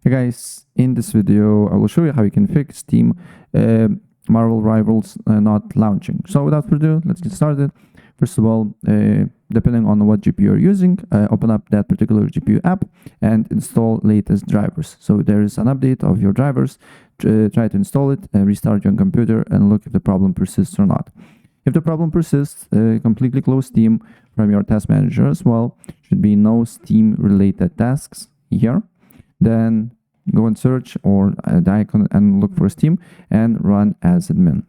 Hey guys, in this video I will show you how you can fix Steam Marvel Rivals not launching. So without further ado, let's get started. First of all, depending on what GPU you're using, open up that particular GPU app and install latest drivers. So there is an update of your drivers. Try to install it, restart your computer and look if the problem persists or not. If the problem persists, completely close Steam from your task manager as well. Should be no Steam related tasks here. Then go and search or the icon and look for Steam and run as admin.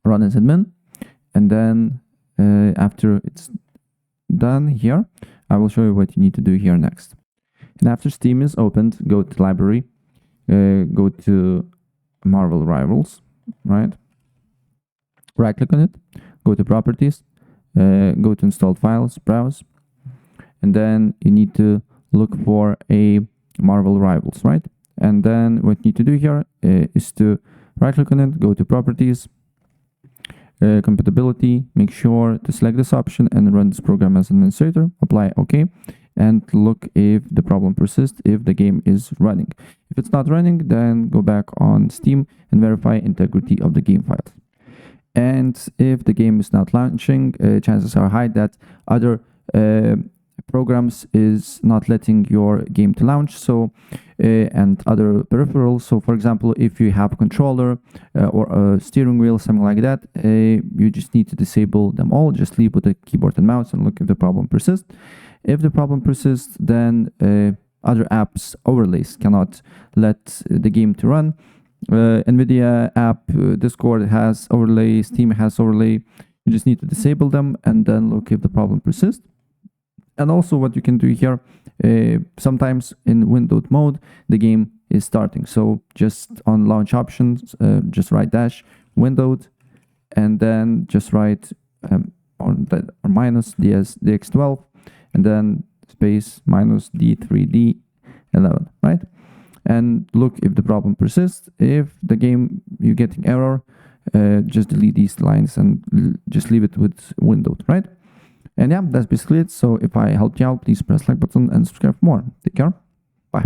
Run as admin, and then after it's done here, I will show you what you need to do here next. And after Steam is opened, go to library, go to Marvel Rivals, right? Right click on it, go to properties, go to installed files, browse, and then you need to look for a Marvel Rivals, right? And then what you need to do here is to right click on it, go to properties, compatibility, make sure to select this option and run this program as administrator, apply OK, and look if the problem persists, if the game is running. If it's not running, then go back on Steam and verify integrity of the game files. And if the game is not launching, chances are high that other programs is not letting your game to launch, so and other peripherals. So for example, if you have a controller or a steering wheel, something like that, you just need to disable them all. Just leave with the keyboard and mouse and look if the problem persists. If the problem persists, then other apps overlays cannot let the game to run. NVIDIA app, Discord has overlay, Steam has overlay. You just need to disable them and then look if the problem persists. And also what you can do here, sometimes in windowed mode, the game is starting. So just on launch options, just write dash windowed, and then just write or minus dx12, and then space minus d3d11, right? And look if the problem persists. If the game you're getting error, just delete these lines and just leave it with windowed, right? And yeah, that's basically it. So if I helped you out, please press like button and subscribe for more. Take care. Bye.